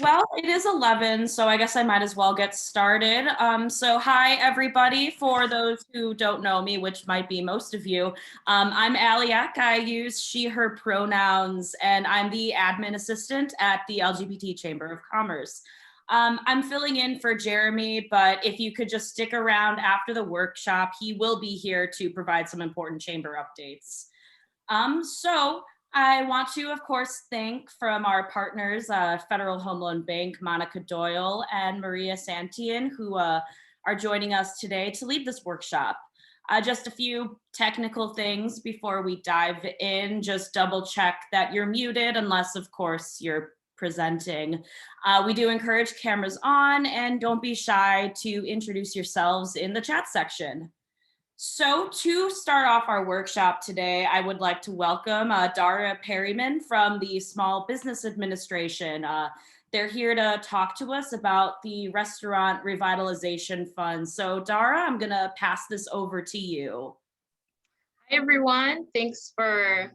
Well, it is 11, so I guess I might as well get started. So hi, everybody. For those who don't know me, which might be most of you, I'm Aliak. I use she, her pronouns, and I'm the admin assistant at the LGBT Chamber of Commerce. I'm filling in for Jeremy, but if you could just stick around after the workshop, he will be here to provide some important chamber updates. So I want to, of course, thank from our partners, Federal Home Loan Bank, Monica Doyle and Maria Santian, who are joining us today to lead this workshop. Just a few technical things before we dive in. Just double check that you're muted, unless, of course, you're presenting. We do encourage cameras on, and don't be shy to introduce yourselves in the chat section. So to start off our workshop today, I would like to welcome Dara Perryman from the Small Business Administration. They're here to talk to us about the Restaurant Revitalization Fund. So Dara, I'm gonna pass this over to you. Hi, everyone. Thanks for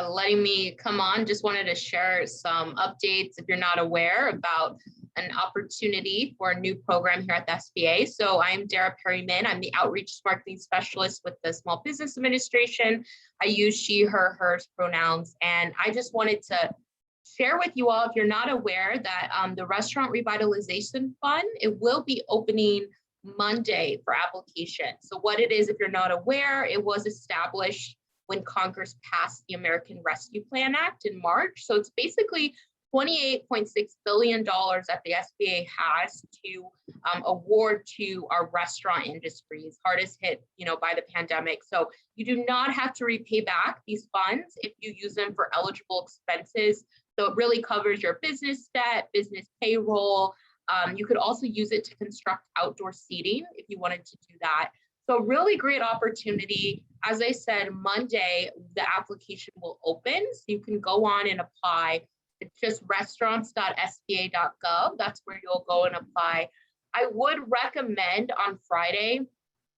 letting me come on. Just wanted to share some updates if you're not aware about an opportunity for a new program here at the SBA. So I'm Dara Perryman. I'm the Outreach Marketing Specialist with the Small Business Administration. I use she, her, hers pronouns. And I just wanted to share with you all, if you're not aware, that the Restaurant Revitalization Fund, it will be opening Monday for application. So what it is, if you're not aware, it was established when Congress passed the American Rescue Plan Act in March. So it's basically $28.6 billion that the SBA has to award to our restaurant industry, hardest hit, by the pandemic. So you do not have to repay back these funds if you use them for eligible expenses. So it really covers your business debt, business payroll. You could also use it to construct outdoor seating if you wanted to do that. So really great opportunity. As I said, Monday, the application will open. So you can go on and apply. It's just restaurants.sba.gov. That's where you'll go and apply. I would recommend on Friday,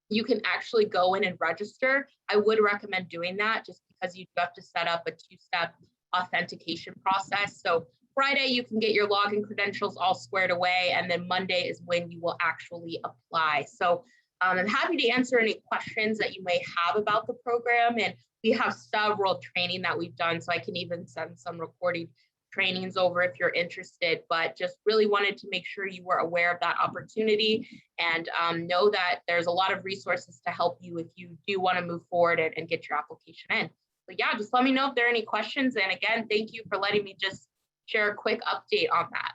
you can actually go in and register. I would recommend doing that just because you do have to set up a two-step authentication process. So Friday, you can get your login credentials all squared away, and then Monday is when you will actually apply. So I'm happy to answer any questions that you may have about the program, and we have several training that we've done, so I can even send some recorded trainings over if you're interested, but just really wanted to make sure you were aware of that opportunity and know that there's a lot of resources to help you if you do want to move forward and get your application in. So yeah, just let me know if there are any questions. And again, thank you for letting me just share a quick update on that.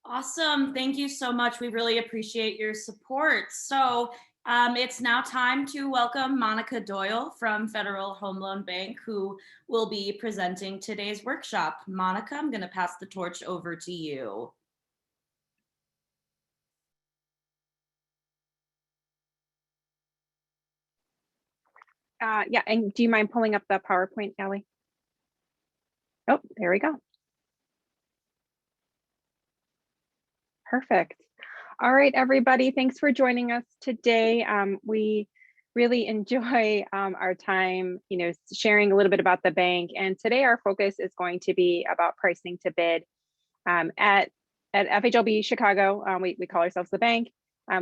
Awesome. Thank you so much. We really appreciate your support. So it's now time to welcome Monica Doyle from Federal Home Loan Bank, who will be presenting today's workshop. Monica, I'm going to pass the torch over to you. Yeah, and do you mind pulling up the PowerPoint, Ellie? Oh, there we go. Perfect. All right, everybody, thanks for joining us today. We really enjoy our time, sharing a little bit about the bank. And today our focus is going to be about pricing to bid. At FHLB Chicago, we call ourselves the bank.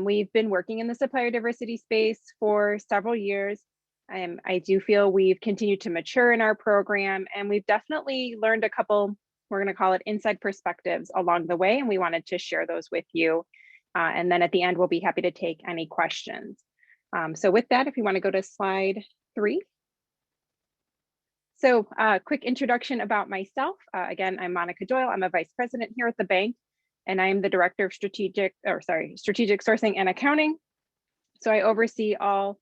We've been working in the supplier diversity space for several years. I do feel we've continued to mature in our program, and we've definitely learned a couple, we're going to call it inside perspectives along the way, and we wanted to share those with you. And then at the end, we'll be happy to take any questions. So with that, if you want to go to slide 3. So quick introduction about myself. Again, I'm Monica Doyle. I'm a vice president here at the bank, and I'm the director of strategic sourcing and accounting. So I oversee all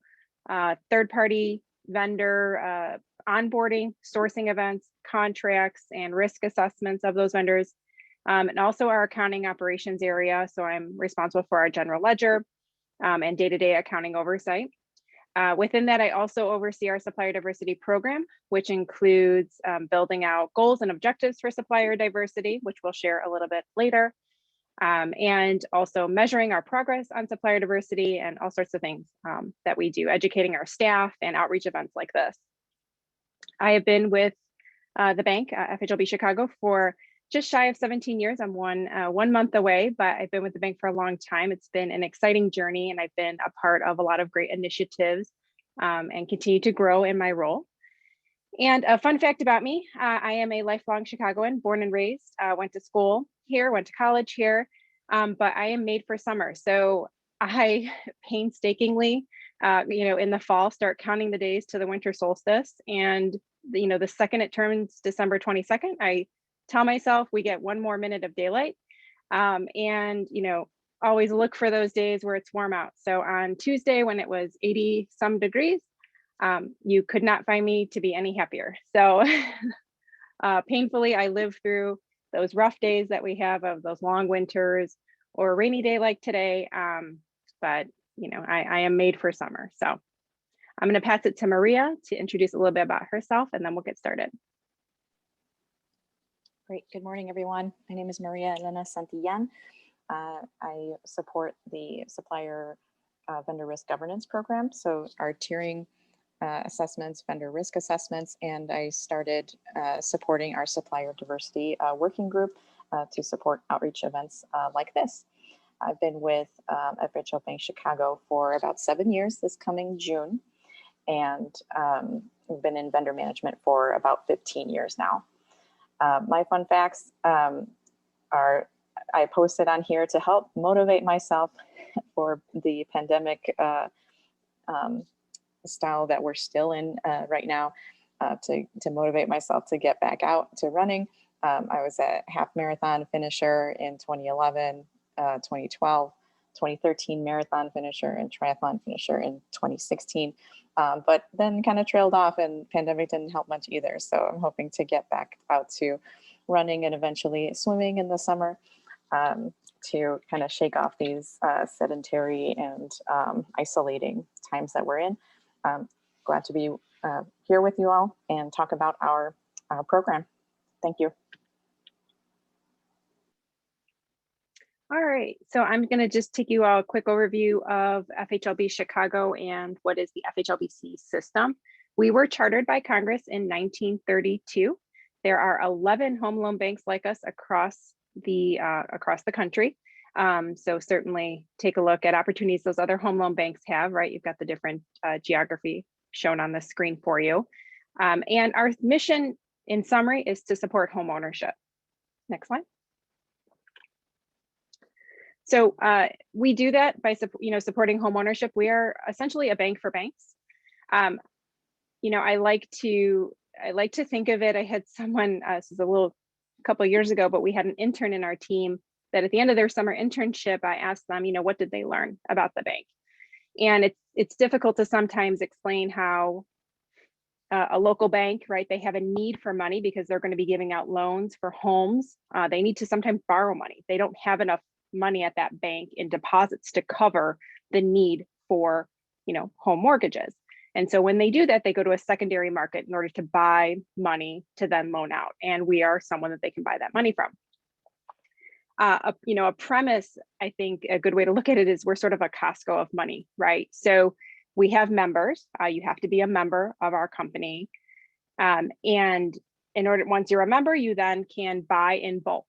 third-party vendor onboarding, sourcing events, contracts, and risk assessments of those vendors, and also our accounting operations area. So I'm responsible for our general ledger and day-to-day accounting oversight. Within that, I also oversee our supplier diversity program, which includes building out goals and objectives for supplier diversity, which we'll share a little bit later. And also measuring our progress on supplier diversity and all sorts of things that we do, educating our staff and outreach events like this. I have been with the bank, FHLB Chicago, for just shy of 17 years. I'm one month away, but I've been with the bank for a long time. It's been an exciting journey, and I've been a part of a lot of great initiatives and continue to grow in my role. And a fun fact about me, I am a lifelong Chicagoan, born and raised, went to school here, went to college here, but I am made for summer. So I painstakingly, in the fall, start counting the days to the winter solstice. And, the second it turns December 22nd, I tell myself we get one more minute of daylight. And, always look for those days where it's warm out. So on Tuesday, when it was 80 some degrees, you could not find me to be any happier. So painfully, I lived through those rough days that we have of those long winters or a rainy day like today. But, I am made for summer. So I'm going to pass it to Maria to introduce a little bit about herself, and then we'll get started. Great. Good morning, everyone. My name is Maria Elena Santillan. I support the Supplier Vendor Risk Governance Program. So our tiering assessments, vendor risk assessments, and I started supporting our Supplier Diversity Working Group to support outreach events like this. I've been with FHL Bank Chicago for about 7 years this coming June, and I've been in vendor management for about 15 years now. My fun facts are I posted on here to help motivate myself for the pandemic style that we're still in right now, to motivate myself to get back out to running. I was a half marathon finisher in 2011, 2012, 2013 marathon finisher and triathlon finisher in 2016. But then kind of trailed off, and pandemic didn't help much either. So I'm hoping to get back out to running and eventually swimming in the summer, to kind of shake off these sedentary and isolating times that we're in. Glad to be here with you all and talk about our program. Thank you. All right, so I'm going to just take you all a quick overview of FHLB Chicago and what is the FHLBC system. We were chartered by Congress in 1932. There are 11 home loan banks like us across the country. So certainly take a look at opportunities those other home loan banks have, right? You've got the different geography shown on the screen for you. And our mission in summary is to support home ownership. Next slide. So we do that by supporting home ownership. We are essentially a bank for banks. I like to think of it. I had someone, this is couple of years ago, but we had an intern in our team that at the end of their summer internship, I asked them, what did they learn about the bank? And it's difficult to sometimes explain how a local bank, right? They have a need for money because they're going to be giving out loans for homes. They need to sometimes borrow money. They don't have enough money at that bank in deposits to cover the need for, home mortgages. And so when they do that, they go to a secondary market in order to buy money to then loan out. And we are someone that they can buy that money from. A premise, I think a good way to look at it is we're sort of a Costco of money, right? So we have members. You have to be a member of our company. And once you're a member, you then can buy in bulk.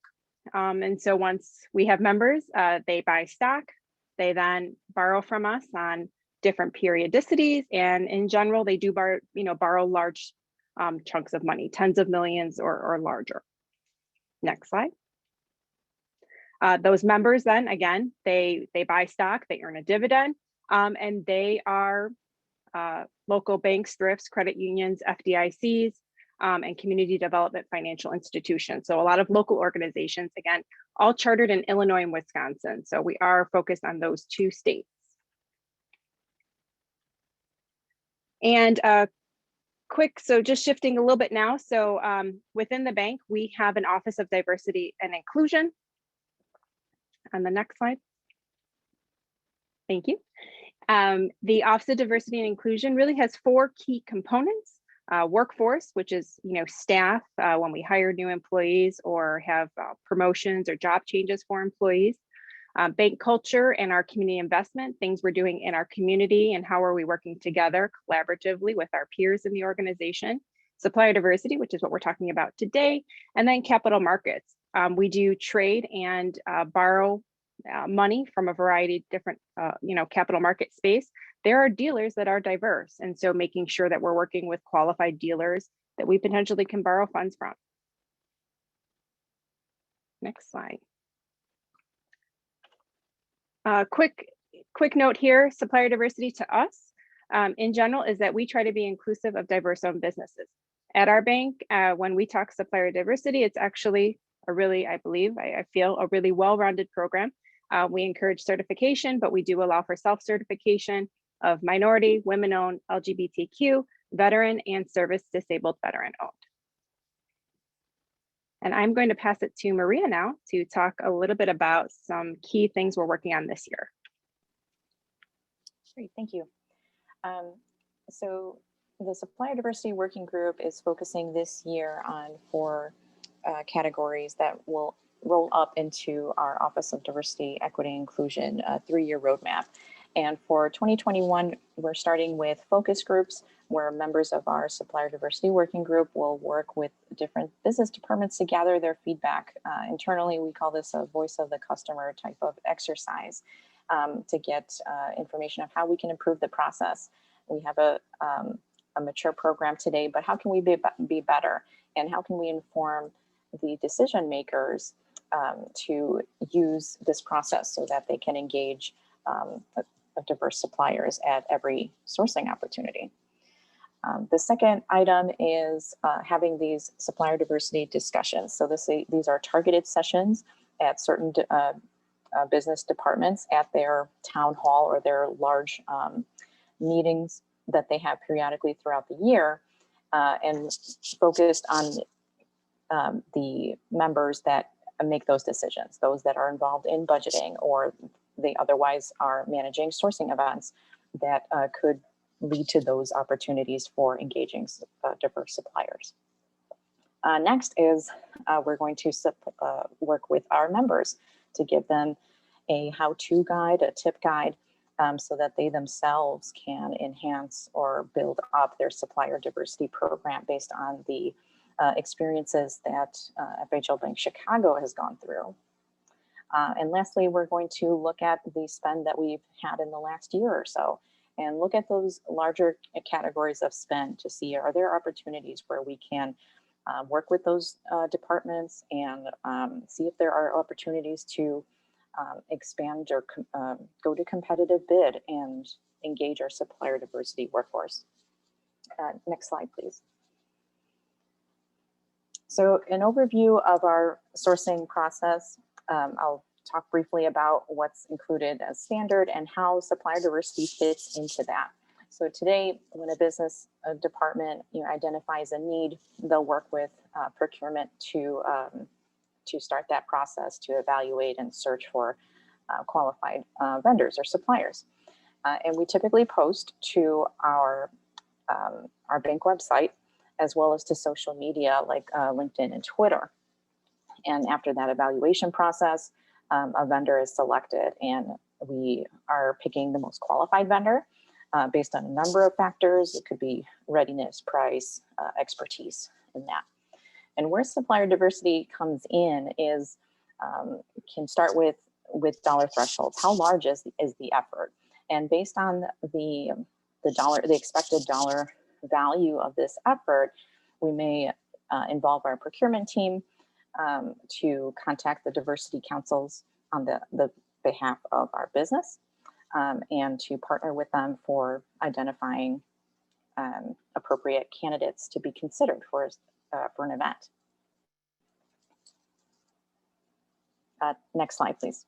And so once we have members, they buy stock. They then borrow from us on different periodicities, and in general, they do borrow large chunks of money, tens of millions or larger. Next slide. Those members then, again, they buy stock, they earn a dividend, and they are local banks, thrifts, credit unions, FDICs, and community development financial institutions. So a lot of local organizations, again, all chartered in Illinois and Wisconsin. So we are focused on those two states. And so just shifting a little bit now. So within the bank, we have an Office of Diversity and Inclusion. On the next slide. Thank you. The Office of Diversity and Inclusion really has 4 key components. Workforce, which is staff when we hire new employees or have promotions or job changes for employees. Bank culture and our community investment, things we're doing in our community and how are we working together collaboratively with our peers in the organization. Supplier diversity, which is what we're talking about today, and then capital markets. We do trade and borrow money from a variety of different, capital market space. There are dealers that are diverse. And so making sure that we're working with qualified dealers that we potentially can borrow funds from. Next slide. Quick note here, supplier diversity to us in general is that we try to be inclusive of diverse owned businesses. At our bank, when we talk supplier diversity, it's actually a really, I feel a really well-rounded program. We encourage certification, but we do allow for self-certification of minority, women-owned, LGBTQ, veteran, and service disabled veteran-owned. And I'm going to pass it to Maria now to talk a little bit about some key things we're working on this year. Great, thank you. So the Supplier Diversity Working Group is focusing this year on 4 categories that will roll up into our Office of Diversity, Equity, and Inclusion 3-year roadmap. And for 2021, we're starting with focus groups where members of our Supplier Diversity Working Group will work with different business departments to gather their feedback. Internally, we call this a voice of the customer type of exercise to get information of how we can improve the process. We have a mature program today, but how can we be better? And how can we inform the decision makers to use this process so that they can engage diverse suppliers at every sourcing opportunity. The second item is having these supplier diversity discussions. So these are targeted sessions at certain business departments at their town hall or their large meetings that they have periodically throughout the year and focused on the members that make those decisions, those that are involved in budgeting or they otherwise are managing sourcing events that could lead to those opportunities for engaging diverse suppliers. Next is we're going to work with our members to give them a how-to guide, a tip guide, so that they themselves can enhance or build up their supplier diversity program based on the experiences that FHL Bank Chicago has gone through. And lastly, we're going to look at the spend that we've had in the last year or so and look at those larger categories of spend to see, are there opportunities where we can work with those departments and see if there are opportunities to expand or go to competitive bid and engage our supplier diversity workforce. Next slide, please. So an overview of our sourcing process. I'll talk briefly about what's included as standard and how supplier diversity fits into that. So today, when a business department identifies a need, they'll work with procurement to start that process to evaluate and search for qualified vendors or suppliers. And we typically post to our bank website as well as to social media like LinkedIn and Twitter. And after that evaluation process, a vendor is selected and we are picking the most qualified vendor based on a number of factors. It could be readiness, price, expertise in that. And where supplier diversity comes in is can start with dollar thresholds. How large is the effort? And based on the expected dollar value of this effort, we may involve our procurement team to contact the diversity councils on the behalf of our business and to partner with them for identifying appropriate candidates to be considered for an event. Next slide, please.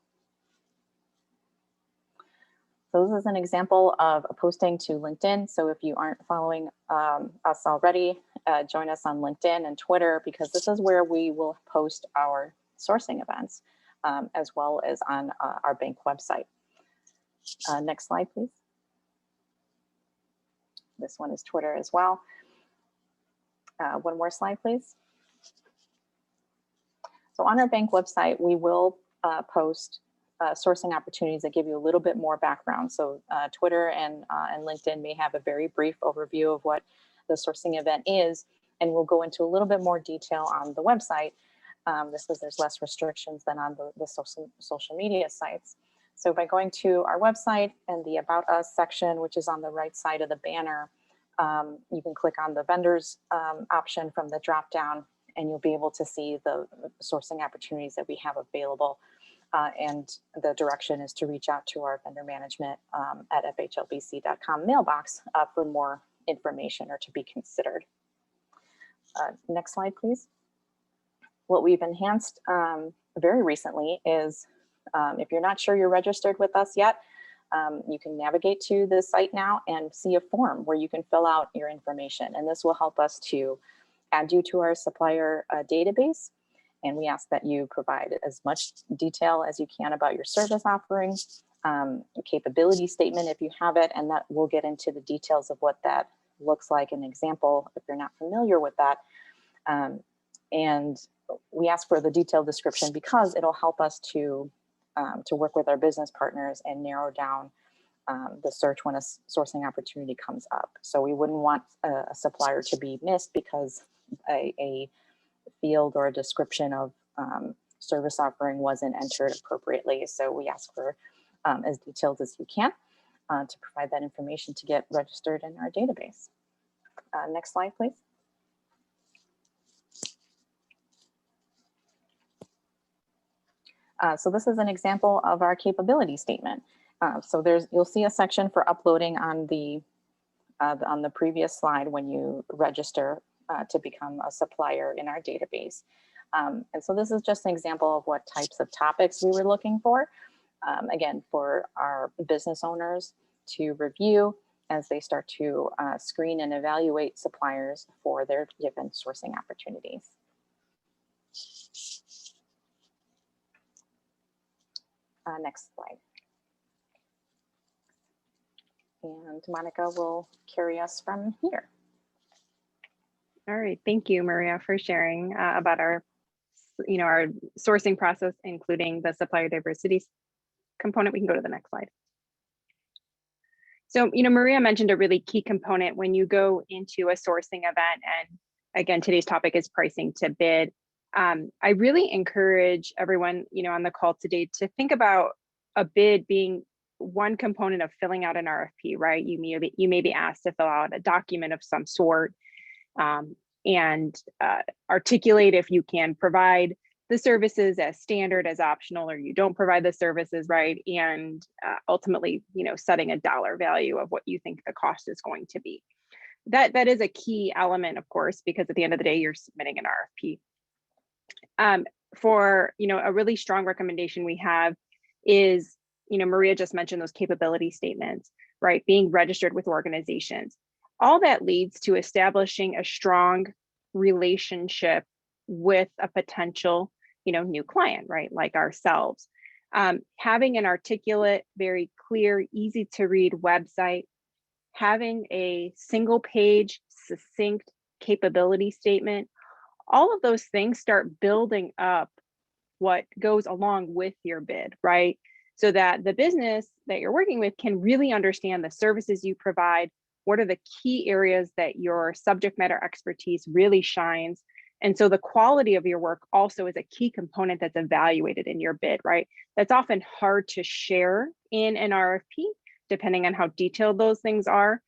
So this is an example of a posting to LinkedIn. So if you aren't following us already, join us on LinkedIn and Twitter, because this is where we will post our sourcing events as well as on our bank website. Next slide, please. This one is Twitter as well. One more slide, please. So on our bank website, we will post sourcing opportunities that give you a little bit more background. So Twitter and LinkedIn may have a very brief overview of what the sourcing event is, and we'll go into a little bit more detail on the website This is, there's less restrictions than on the social media sites. So by going to our website and the About Us section, which is on the right side of the banner, you can click on the vendors option from the drop down, and you'll be able to see the sourcing opportunities that we have available. And the direction is to reach out to our vendor management at fhlbc.com mailbox for more information or to be considered. Next slide, please. What we've enhanced very recently is if you're not sure you're registered with us yet, you can navigate to the site now and see a form where you can fill out your information. And this will help us to add you to our supplier database. And we ask that you provide as much detail as you can about your service offering, capability statement if you have it, and that we'll get into the details of what that looks like, an example if you're not familiar with that. And we ask for the detailed description because it'll help us to work with our business partners and narrow down the search when a sourcing opportunity comes up. So we wouldn't want a supplier to be missed because a field or a description of service offering wasn't entered appropriately. So we ask for as detailed as you can to provide that information to get registered in our database. Next slide, please. So this is an example of our capability statement. So you'll see a section for uploading on the previous slide when you register to become a supplier in our database. And so this is just an example of what types of topics we were looking for. Again, for our business owners to review as they start to screen and evaluate suppliers for their given sourcing opportunities. Next slide. And Monica will carry us from here. All right, thank you, Maria, for sharing about our sourcing process, including the supplier diversity component. We can go to the next slide. So, Maria mentioned a really key component when you go into a sourcing event, and again, today's topic is pricing to bid. I really encourage everyone, on the call today to think about a bid being one component of filling out an RFP, right? You may be asked to fill out a document of some sort and articulate if you can provide the services as standard, as optional, or you don't provide the services, right? And ultimately, setting a dollar value of what you think the cost is going to be. That is a key element, of course, because at the end of the day, you're submitting an RFP. For a really strong recommendation we have is, Maria just mentioned those capability statements, right? Being registered with organizations. All that leads to establishing a strong relationship with a potential, new client, right? Like ourselves. Having an articulate, very clear, easy to read website, having a single page, succinct capability statement, all of those things start building up what goes along with your bid, right? So that the business that you're working with can really understand the services you provide. What are the key areas that your subject matter expertise really shines? And so the quality of your work also is a key component that's evaluated in your bid, right? That's often hard to share in an RFP, depending on how detailed those things are.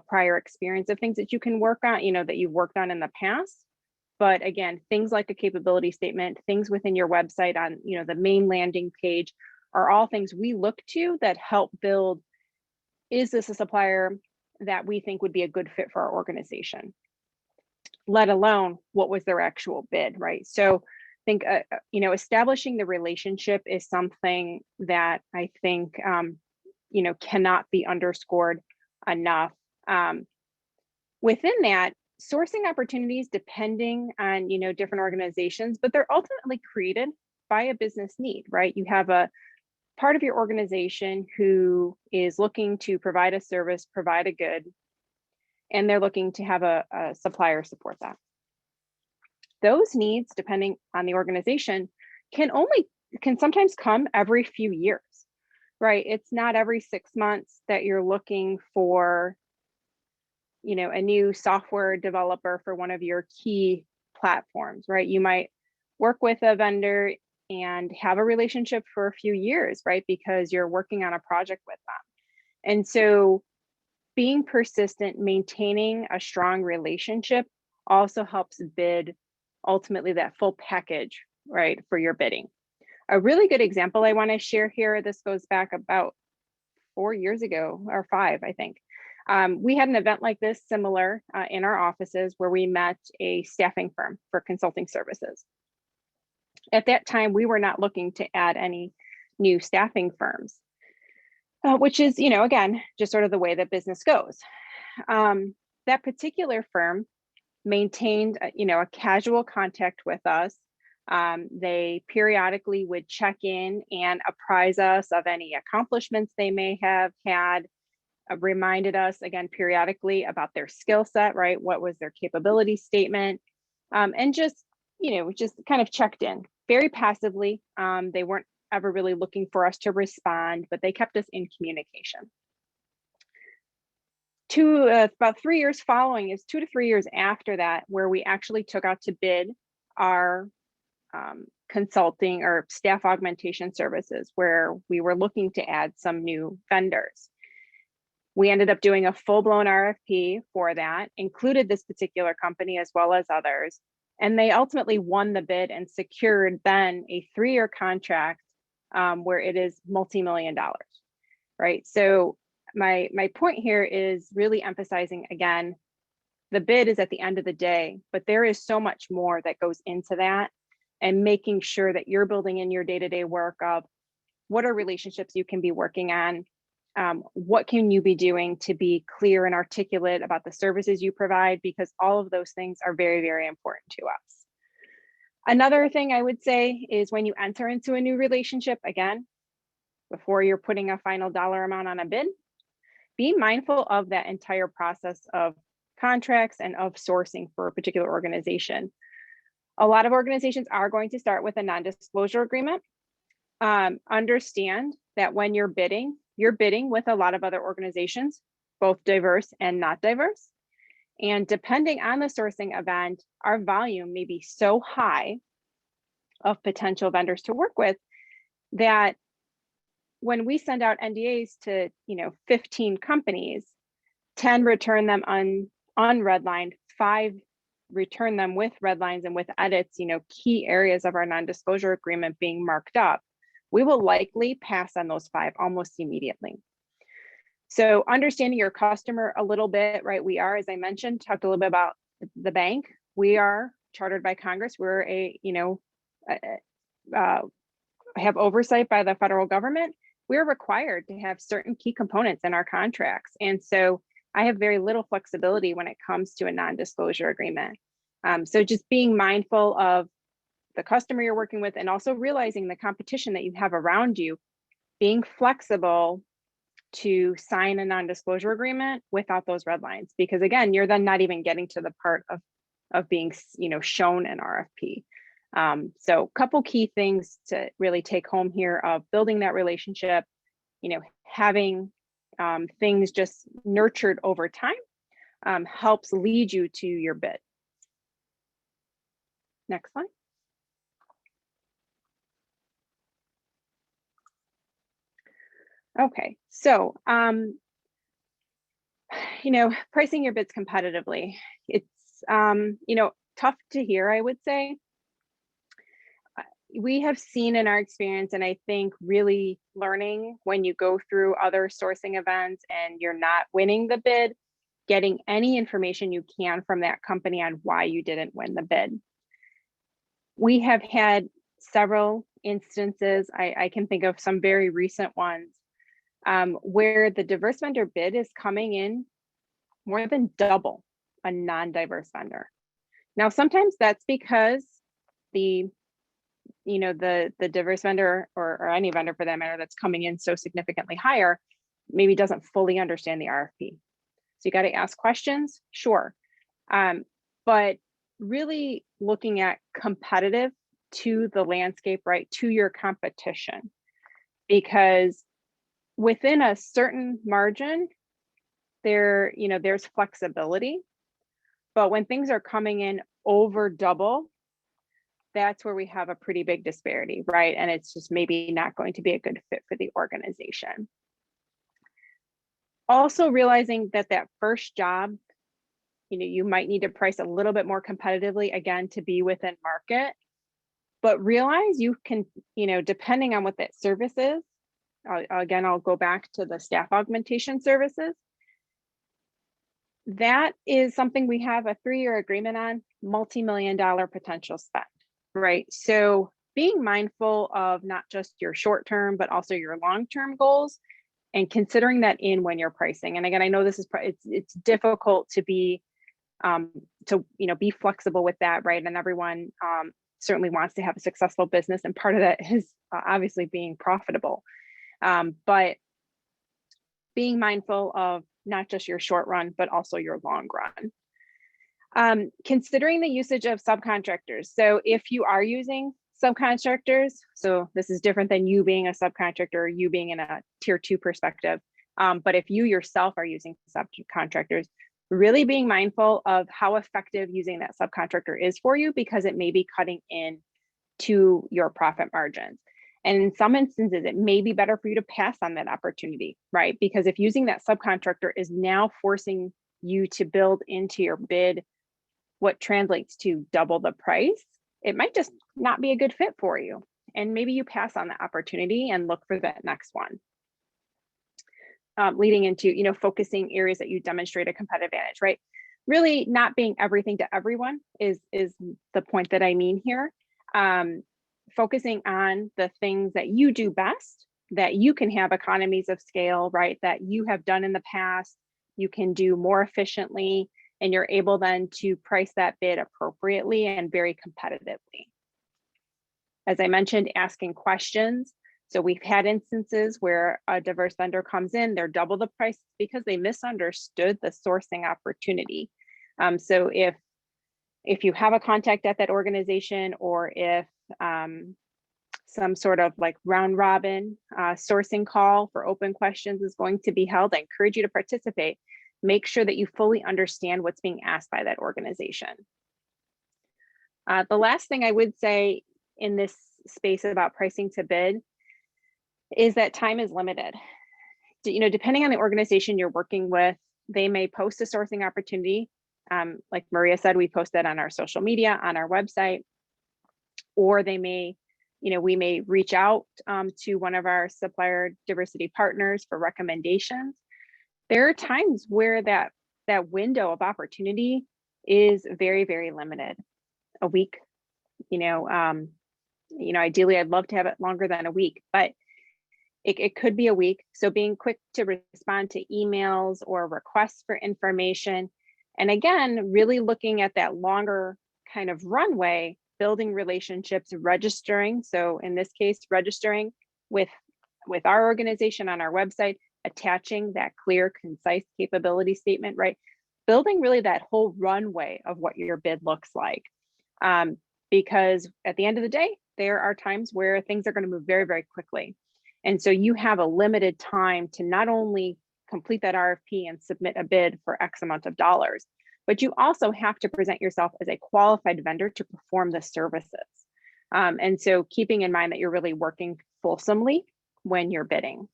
Prior experience of things that you can work on, that you've worked on in the past. But again, things like a capability statement, things within your website on, the main landing page are all things we look to that help build, is this a supplier that we think would be a good fit for our organization? Let alone what was their actual bid, right? So I think, establishing the relationship is something that I think, cannot be underscored enough. Within that, sourcing opportunities depending on, different organizations, but they're ultimately created by a business need, right? You have a part of your organization who is looking to provide a service, provide a good, and they're looking to have a supplier support that. Those needs, depending on the organization, can sometimes come every few years, right? It's not every 6 months that you're looking for, a new software developer for one of your key platforms, right? You might work with a vendor and have a relationship for a few years, right? Because you're working on a project with them. And so being persistent, maintaining a strong relationship also helps bid ultimately that full package, right, for your bidding. A really good example I want to share here, this goes back about 4 years ago or 5, I think. We had an event like this similar in our offices where we met a staffing firm for consulting services. At that time, we were not looking to add any new staffing firms, which is, again, just sort of the way that business goes. That particular firm maintained, a casual contact with us. They periodically would check in and apprise us of any accomplishments they may have had, reminded us again periodically about their skill set, right? What was their capability statement? And just kind of checked in very passively. They weren't ever really looking for us to respond, but they kept us in communication. About 3 years following is 2 to 3 years after that, where we actually took out to bid our consulting or staff augmentation services, where we were looking to add some new vendors. We ended up doing a full-blown RFP for that, included this particular company as well as others, and they ultimately won the bid and secured then a 3-year contract where it is multi-million dollars, right? So my point here is really emphasizing, again, the bid is at the end of the day, but there is so much more that goes into that, and making sure that you're building in your day-to-day work of what are relationships you can be working on, what can you be doing to be clear and articulate about the services you provide, because all of those things are very, very important to us. Another thing I would say is when you enter into a new relationship, again, before you're putting a final dollar amount on a bid, be mindful of that entire process of contracts and of sourcing for a particular organization. A lot of organizations are going to start with a non-disclosure agreement. Understand that when you're bidding with a lot of other organizations, both diverse and not diverse. And depending on the sourcing event, our volume may be so high of potential vendors to work with that when we send out NDAs to 15 companies, 10 return them unredlined, 5 return them with red lines and with edits, key areas of our non-disclosure agreement being marked up, we will likely pass on those 5 almost immediately. So understanding your customer a little bit, right? We are, as I mentioned, talked a little bit about the bank. We are chartered by Congress. We're have oversight by the federal government. We're required to have certain key components in our contracts. And so I have very little flexibility when it comes to a non-disclosure agreement. So just being mindful of the customer you're working with, and also realizing the competition that you have around you, being flexible to sign a non-disclosure agreement without those red lines, because again, you're then not even getting to the part of being shown an RFP. So a couple key things to really take home here of building that relationship, having things just nurtured over time helps lead you to your bid. Next slide. Okay, so pricing your bids competitively, it's tough to hear, I would say. We have seen in our experience, and I think really learning when you go through other sourcing events and you're not winning the bid, getting any information you can from that company on why you didn't win the bid. We have had several instances, I can think of some very recent ones, where the diverse vendor bid is coming in more than double a non-diverse vendor. Now, sometimes that's because the diverse vendor or any vendor for that matter that's coming in so significantly higher maybe doesn't fully understand the RFP. So you got to ask questions, sure. But really looking at competitive to the landscape, right, to your competition, because within a certain margin, there's flexibility, but when things are coming in over double, that's where we have a pretty big disparity, right? And it's just maybe not going to be a good fit for the organization. Also realizing that that first job, you might need to price a little bit more competitively, again, to be within market, but realize you can, depending on what that service is, again, I'll go back to the staff augmentation services. That is something we have a 3-year agreement on, multi-million-dollar potential spend, right? So being mindful of not just your short-term, but also your long-term goals, and considering that in when you're pricing. And again, I know this is it's difficult to be be flexible with that, right? And everyone certainly wants to have a successful business, and part of that is obviously being profitable. But being mindful of not just your short run, but also your long run. Considering the usage of subcontractors. So if you are using subcontractors, so this is different than you being a subcontractor or you being in a tier 2 perspective. But if you yourself are using subcontractors, really being mindful of how effective using that subcontractor is for you, because it may be cutting in to your profit margins. And in some instances, it may be better for you to pass on that opportunity, right? Because if using that subcontractor is now forcing you to build into your bid what translates to double the price, it might just not be a good fit for you. And maybe you pass on the opportunity and look for that next one. Leading into, focusing areas that you demonstrate a competitive advantage, right? Really not being everything to everyone is the point that I mean here. Focusing on the things that you do best, that you can have economies of scale, right? That you have done in the past, you can do more efficiently, and you're able then to price that bid appropriately and very competitively. As I mentioned, asking questions. So we've had instances where a diverse vendor comes in, they're double the price because they misunderstood the sourcing opportunity. So if you have a contact at that organization, or if some sort of like round robin sourcing call for open questions is going to be held, I encourage you to participate. Make sure that you fully understand what's being asked by that organization. The last thing I would say in this space about pricing to bid is that time is limited. Depending on the organization you're working with, they may post a sourcing opportunity. Like Maria said, we post that on our social media, on our website, or they may, we may reach out to one of our supplier diversity partners for recommendations. There are times where that window of opportunity is very, very limited. A week, ideally I'd love to have it longer than a week, but it could be a week. So being quick to respond to emails or requests for information. And again, really looking at that longer kind of runway, building relationships, registering. So in this case, registering with our organization on our website, attaching that clear, concise capability statement, right? Building really that whole runway of what your bid looks like. Because at the end of the day, there are times where things are going to move very, very quickly. And so you have a limited time to not only complete that RFP and submit a bid for X amount of dollars, but you also have to present yourself as a qualified vendor to perform the services. And so keeping in mind that you're really working fulsomely when you're bidding.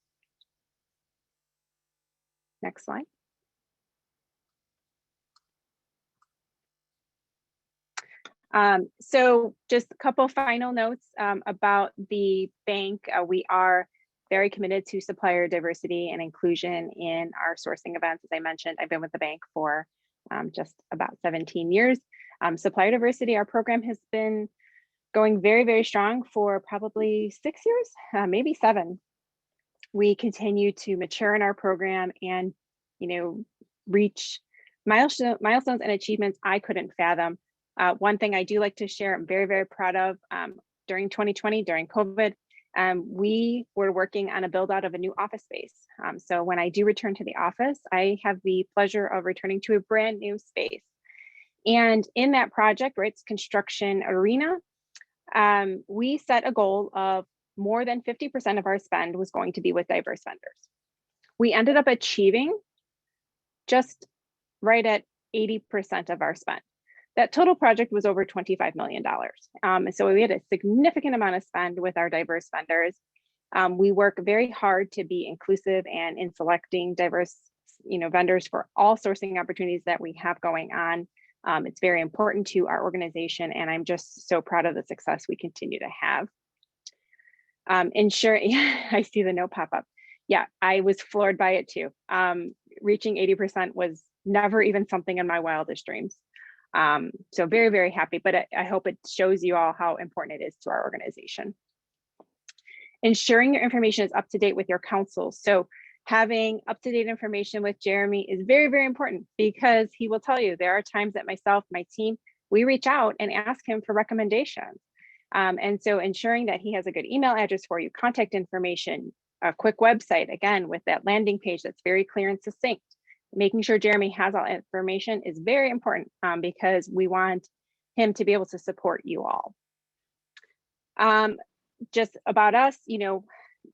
Next slide. So just a couple final notes about the bank. We are very committed to supplier diversity and inclusion in our sourcing events. As I mentioned, I've been with the bank for just about 17 years. Supplier diversity, our program has been going very, very strong for probably 6 years, maybe 7. We continue to mature in our program and, reach milestones and achievements I couldn't fathom. One thing I do like to share, I'm very, very proud of, during 2020, during COVID, we were working on a build out of a new office space. So when I do return to the office, I have the pleasure of returning to a brand new space. And in that project, right, it's construction arena, we set a goal of more than 50% of our spend was going to be with diverse vendors. We ended up achieving just right at 80% of our spend. That total project was over $25 million. So we had a significant amount of spend with our diverse vendors. We work very hard to be inclusive and in selecting diverse vendors for all sourcing opportunities that we have going on. It's very important to our organization, and I'm just so proud of the success we continue to have. Ensuring, I see the note pop up. Yeah, I was floored by it too. Reaching 80% was never even something in my wildest dreams. So very, very happy, but I hope it shows you all how important it is to our organization. Ensuring your information is up to date with your council. So having up-to-date information with Jeremy is very, very important, because he will tell you there are times that myself, my team, we reach out and ask him for recommendations. And so ensuring that he has a good email address for you, contact information, a quick website, again, with that landing page that's very clear and succinct. Making sure Jeremy has all information is very important, because we want him to be able to support you all. Just about us,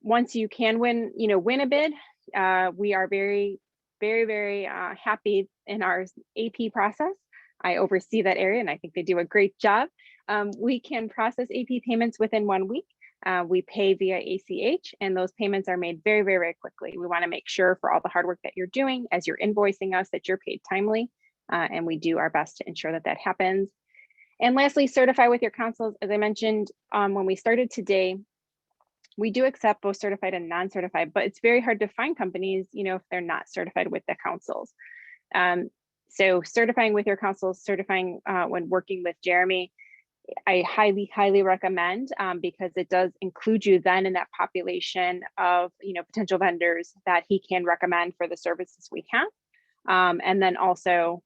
once you can win a bid, we are very, very, very happy in our AP process. I oversee that area, and I think they do a great job. We can process AP payments within 1 week. We pay via ACH, and those payments are made very, very, very quickly. We want to make sure, for all the hard work that you're doing as you're invoicing us, that you're paid timely, and we do our best to ensure that that happens. And lastly, certify with your councils. As I mentioned when we started today, we do accept both certified and non-certified, but it's very hard to find companies, if they're not certified with the councils. So certifying with your councils, certifying when working with Jeremy, I highly, highly recommend, because it does include you then in that population of, potential vendors that he can recommend for the services we have. And then also,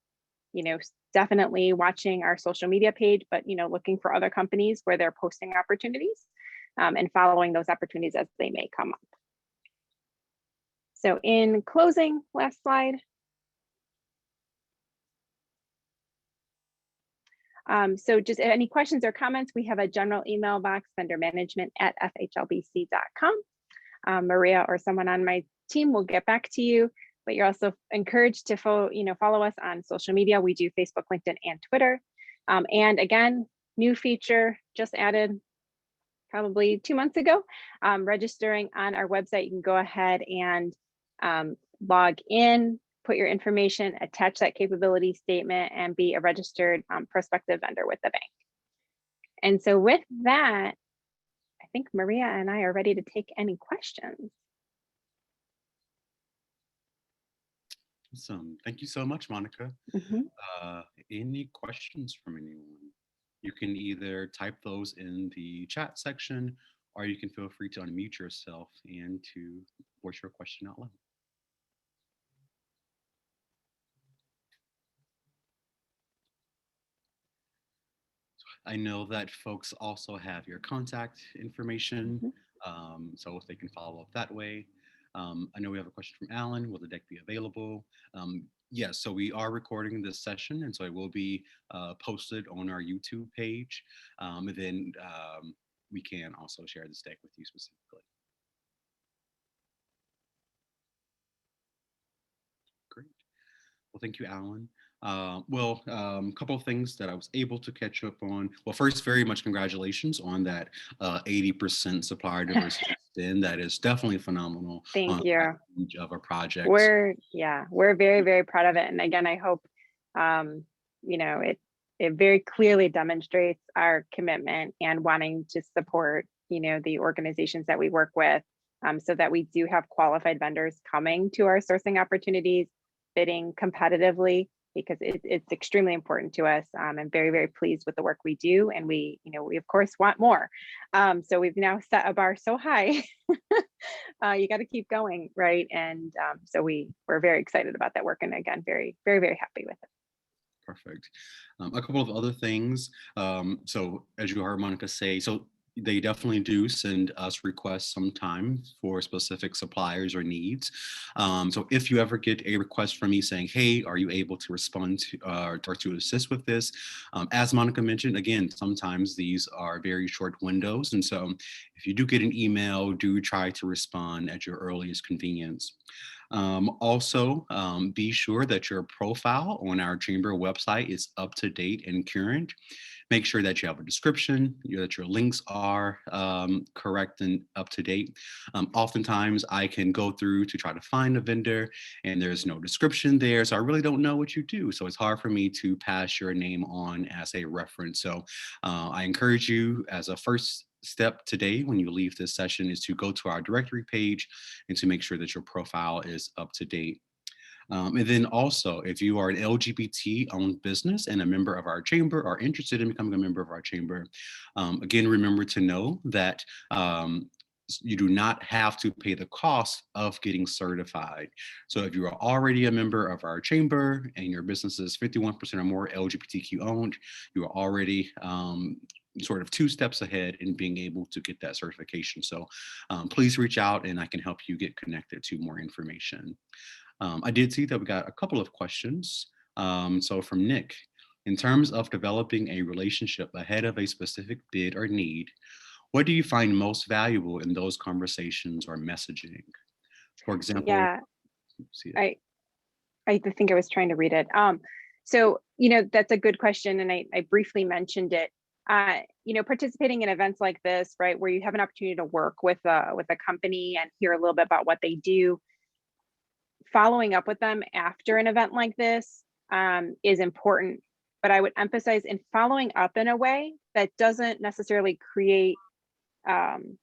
definitely watching our social media page, but, looking for other companies where they're posting opportunities, and following those opportunities as they may come up. So in closing, last slide. So just any questions or comments, we have a general email box, vendormanagement@fhlbc.com. Maria or someone on my team will get back to you, but you're also encouraged to follow us on social media. We do Facebook, LinkedIn, and Twitter. And again, new feature just added probably 2 months ago, registering on our website. You can go ahead and log in, put your information, attach that capability statement, and be a registered prospective vendor with the bank. And so with that, I think Maria and I are ready to take any questions. Awesome. Thank you so much, Monica. Any questions from anyone? You can either type those in the chat section, or you can feel free to unmute yourself and to voice your question out loud. I know that folks also have your contact information, so if they can follow up that way. I know we have a question from Alan. Will the deck be available? Yes, so we are recording this session, and so it will be posted on our YouTube page. And then we can also share this deck with you specifically. Great. Well, thank you, Alan. A couple of things that I was able to catch up on. Well, first, very much congratulations on that 80% supplier diversity spin. That is definitely phenomenal. Thank you. Of our project. We're very, very proud of it. And again, I hope, it very clearly demonstrates our commitment and wanting to support, the organizations that we work with, so that we do have qualified vendors coming to our sourcing opportunities, bidding competitively, because it's extremely important to us. I'm very, very pleased with the work we do, and we of course want more. So we've now set a bar so high. You got to keep going, right? And so we're very excited about that work, and again, very, very, very happy with it. Perfect. A couple of other things. So as you heard Monica say, so they definitely do send us requests sometimes for specific suppliers or needs. So if you ever get a request from me saying, hey, are you able to respond to or to assist with this? As Monica mentioned, again, sometimes these are very short windows. And so if you do get an email, do try to respond at your earliest convenience. Also, be sure that your profile on our chamber website is up to date and current. Make sure that you have a description, that your links are correct and up to date. Oftentimes, I can go through to try to find a vendor and there's no description there, so I really don't know what you do. So it's hard for me to pass your name on as a reference. So I encourage you as a first step today when you leave this session is to go to our directory page and to make sure that your profile is up to date. And then also, if you are an LGBT owned business and a member of our chamber or interested in becoming a member of our chamber, again, remember to know that you do not have to pay the cost of getting certified. So if you are already a member of our chamber and your business is 51% or more LGBTQ owned, you are already sort of 2 steps ahead in being able to get that certification. So please reach out and I can help you get connected to more information. I did see that we got a couple of questions. So from Nick, in terms of developing a relationship ahead of a specific bid or need, what do you find most valuable in those conversations or messaging? For example, Yeah, I think I was trying to read it. So, that's a good question. And I briefly mentioned it. Participating in events like this, right, where you have an opportunity to work with a company and hear a little bit about what they do, following up with them after an event like this is important. But I would emphasize in following up in a way that doesn't necessarily create an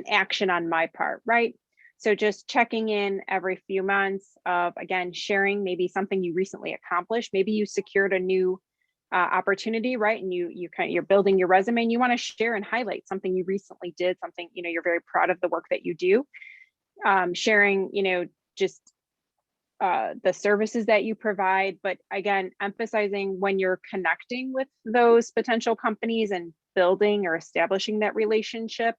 action on my part, right? So just checking in every few months of, again, sharing maybe something you recently accomplished. Maybe you secured a new opportunity, right? And you're building your resume and you want to share and highlight something you recently did, something, you're very proud of the work that you do. Sharing, just the services that you provide, but again, emphasizing when you're connecting with those potential companies and building or establishing that relationship,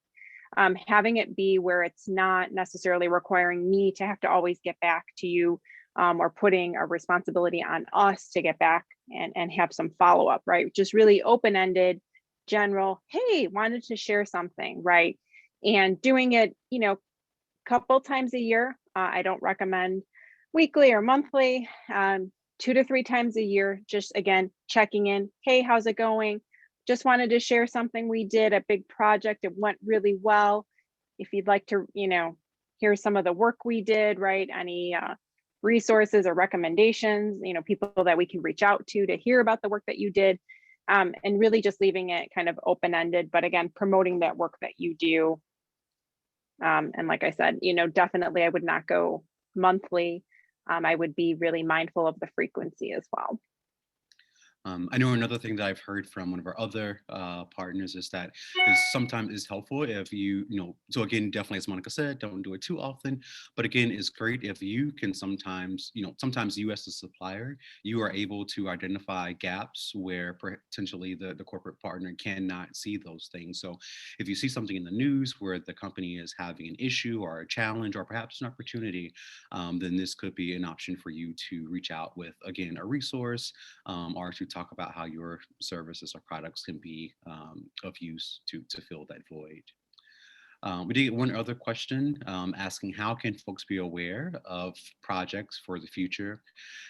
having it be where it's not necessarily requiring me to have to always get back to you, or putting a responsibility on us to get back and have some follow-up, right? Just really open-ended, general, hey, wanted to share something, right? And doing it, couple times a year. I don't recommend weekly or monthly, 2 to 3 times a year, just again, checking in. Hey, how's it going? Just wanted to share something we did, a big project. It went really well. If you'd like to, hear some of the work we did, right? Any resources or recommendations, people that we can reach out to hear about the work that you did. And really just leaving it kind of open-ended, but again, promoting that work that you do. And like I said, definitely I would not go monthly. I would be really mindful of the frequency as well. I know another thing that I've heard from one of our other partners is that sometimes it's helpful if so again, definitely as Monica said, don't do it too often. But again, it's great if you can sometimes you as a supplier, you are able to identify gaps where potentially the corporate partner cannot see those things. So if you see something in the news where the company is having an issue or a challenge or perhaps an opportunity, then this could be an option for you to reach out with, again, a resource or to talk about how your services or products can be of use to fill that void. We did get one other question asking how can folks be aware of projects for the future?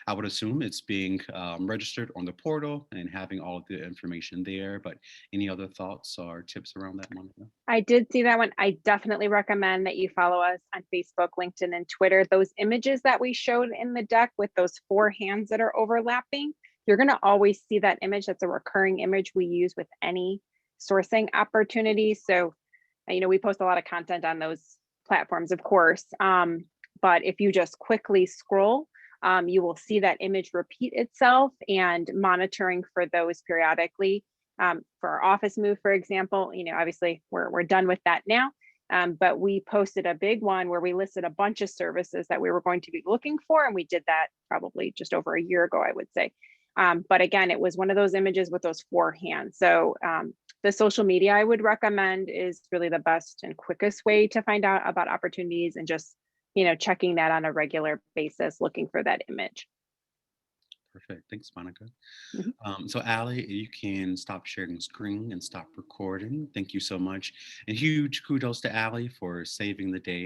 I would assume it's being registered on the portal and having all of the information there, but any other thoughts or tips around that, Monica? I did see that one. I definitely recommend that you follow us on Facebook, LinkedIn, and Twitter. Those images that we showed in the deck with those 4 hands that are overlapping, you're going to always see that image. That's a recurring image we use with any sourcing opportunity. So, we post a lot of content on those platforms, of course. But if you just quickly scroll, you will see that image repeat itself, and monitoring for those periodically. For our office move, for example, obviously we're done with that now. But we posted a big one where we listed a bunch of services that we were going to be looking for. And we did that probably just over a year ago, I would say. But again, it was one of those images with those 4 hands. So the social media I would recommend is really the best and quickest way to find out about opportunities, and just, checking that on a regular basis, looking for that image. Perfect. Thanks, Monica. Mhm. So Allie, you can stop sharing screen and stop recording. Thank you so much. And huge kudos to Allie for saving the day